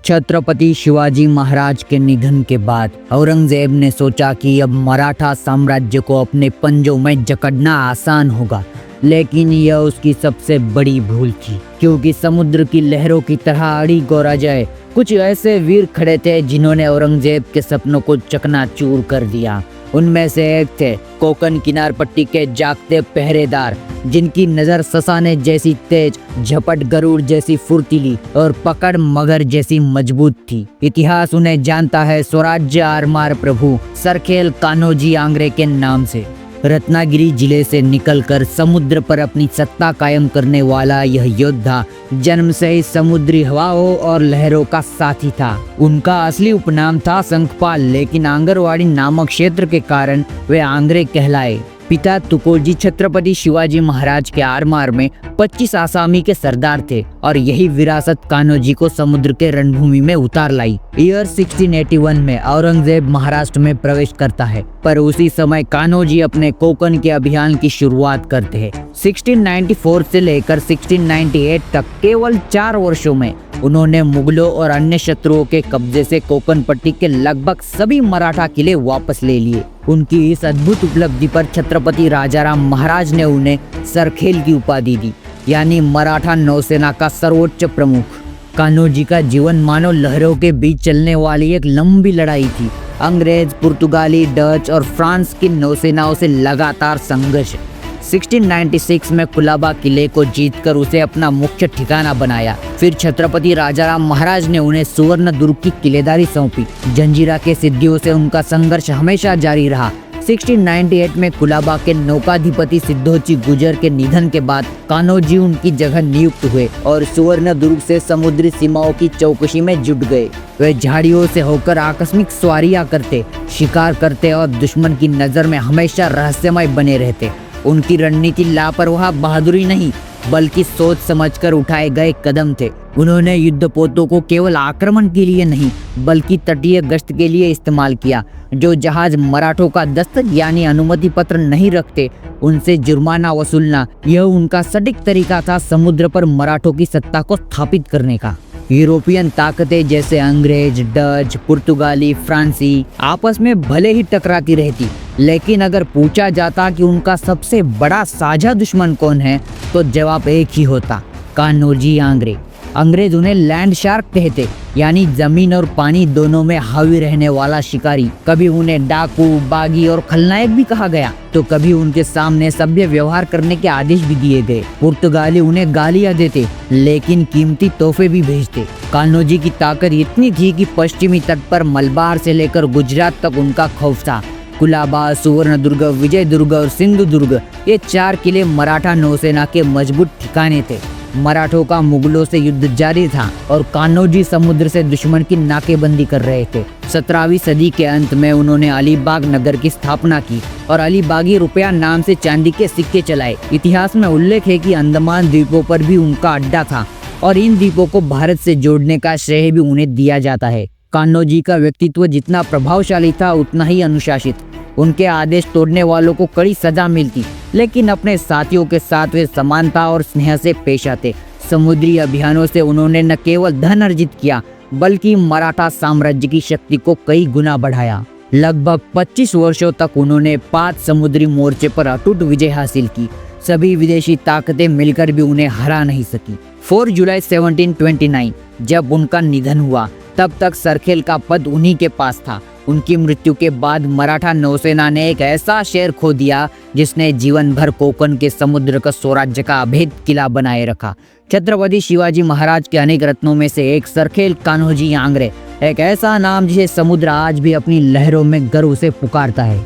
छत्रपति शिवाजी महाराज के निधन के बाद औरंगजेब ने सोचा कि अब मराठा साम्राज्य को अपने पंजों में जकड़ना आसान होगा, लेकिन यह उसकी सबसे बड़ी भूल थी, क्योंकि समुद्र की लहरों की तरह अड़ी गौराजय कुछ ऐसे वीर खड़े थे जिन्होंने औरंगजेब के सपनों को चकनाचूर कर दिया। उनमें से एक थे कोकण किनार पट्टी के जागते पहरेदार, जिनकी नजर ससाने जैसी तेज, झपट गरुड़ जैसी फुर्तीली और पकड़ मगर जैसी मजबूत थी। इतिहास उन्हें जानता है स्वराज्य आरमार प्रभु सरखेल कान्होजी आंग्रे के नाम से। रत्नागिरी जिले से निकलकर समुद्र पर अपनी सत्ता कायम करने वाला यह योद्धा जन्म से ही समुद्री हवाओं और लहरों का साथी था। उनका असली उपनाम था शंखपाल, लेकिन आंगरवाड़ी नामक क्षेत्र के कारण वे आंग्रे कहलाए। पिता तुकोजी छत्रपति शिवाजी महाराज के आरमार में 25 आसामी के सरदार थे और यही विरासत कान्होजी को समुद्र के रणभूमि में उतार लाई। ईयर 1681 में औरंगजेब महाराष्ट्र में प्रवेश करता है, पर उसी समय कान्होजी अपने कोकण के अभियान की शुरुआत करते हैं। 1694 से लेकर 1698 तक केवल 4 वर्षों में उन्होंने मुगलों और अन्य शत्रुओं के कब्जे से कोकण पट्टी के लगभग सभी मराठा किले वापस ले लिए। उनकी इस अद्भुत उपलब्धि पर छत्रपति राजाराम महाराज ने उन्हें सरखेल की उपाधि दी, यानी मराठा नौसेना का सर्वोच्च प्रमुख। कान्होजी का जीवन मानो लहरों के बीच चलने वाली एक लंबी लड़ाई थी। अंग्रेज, पुर्तगाली, डच और फ्रांस की नौसेनाओं से लगातार संघर्ष। 1696 में कुलाबा किले को जीतकर उसे अपना मुख्य ठिकाना बनाया। फिर छत्रपति राजाराम महाराज ने उन्हें सुवर्ण दुर्ग की किलेदारी सौंपी। जंजीरा के सिद्धियों से उनका संघर्ष हमेशा जारी रहा। 1698 में कुलाबा के नौकाधिपति सिद्धोजी गुजर के निधन के बाद कान्होजी उनकी जगह नियुक्त हुए और सुवर्ण दुर्ग से समुद्री सीमाओं की चौकसी में जुट गए। वे झाड़ियों से होकर आकस्मिक सवारियां करते, शिकार करते और दुश्मन की नजर में हमेशा रहस्यमय बने रहते। उनकी रणनीति लापरवाह बहादुरी नहीं, बल्कि सोच समझकर उठाए गए कदम थे। उन्होंने युद्धपोतों को केवल आक्रमण के लिए नहीं, बल्कि तटीय गश्त के लिए इस्तेमाल किया। जो जहाज मराठों का दस्तक यानी अनुमति पत्र नहीं रखते, उनसे जुर्माना वसूलना, यह उनका सटीक तरीका था समुद्र पर मराठों की सत्ता को स्थापित करने का। यूरोपियन ताकतें जैसे अंग्रेज, डच, पुर्तगाली, फ्रांसी आपस में भले ही टकराती रहती, लेकिन अगर पूछा जाता कि उनका सबसे बड़ा साझा दुश्मन कौन है, तो जवाब एक ही होता, कान्होजी आंग्रे। अंग्रेज उन्हें लैंड शार्क कहते, यानी जमीन और पानी दोनों में हावी रहने वाला शिकारी। कभी उन्हें डाकू, बागी और खलनायक भी कहा गया, तो कभी उनके सामने सभ्य व्यवहार करने के आदेश भी दिए गए। पुर्तगाली उन्हें गालियां देते, लेकिन कीमती तोहफे भी भेजते। कान्होजी की ताकत इतनी थी कि पश्चिमी तट पर मलबार से लेकर गुजरात तक उनका खौफ था। कुलाबा, सुवर्ण दुर्ग, विजय दुर्ग और सिंधु दुर्ग, ये 4 किले मराठा नौसेना के मजबूत ठिकाने थे। मराठों का मुगलों से युद्ध जारी था और कान्होजी समुद्र से दुश्मन की नाकेबंदी कर रहे थे। 17वीं सदी के अंत में उन्होंने अलीबाग नगर की स्थापना की और अलीबागी रुपया नाम से चांदी के सिक्के चलाए। इतिहास में उल्लेख है कि अंडमान द्वीपों पर भी उनका अड्डा था और इन द्वीपों को भारत से जोड़ने का श्रेय भी उन्हें दिया जाता है। कान्होजी का व्यक्तित्व जितना प्रभावशाली था, उतना ही अनुशासित। उनके आदेश तोड़ने वालों को कड़ी सजा मिलती, लेकिन अपने साथियों के साथ वे समानता और स्नेह से पेश आते। समुद्री अभियानों से उन्होंने न केवल धन अर्जित किया, बल्कि मराठा साम्राज्य की शक्ति को कई गुना बढ़ाया। लगभग 25 वर्षों तक उन्होंने 5 समुद्री मोर्चे पर अटूट विजय हासिल की। सभी विदेशी ताकतें मिलकर भी उन्हें हरा नहीं सकी। 4 जुलाई 1729 जब उनका निधन हुआ, तब तक सरखेल का पद उन्हीं के पास था। उनकी मृत्यु के बाद मराठा नौसेना ने एक ऐसा शहर खो दिया जिसने जीवन भर कोकण के समुद्र का स्वराज्य का अभेद किला बनाए रखा। छत्रपति शिवाजी महाराज के अनेक रत्नों में से एक सरखेल कान्होजी आंग्रे, एक ऐसा नाम जिसे समुद्र आज भी अपनी लहरों में गर्व से पुकारता है।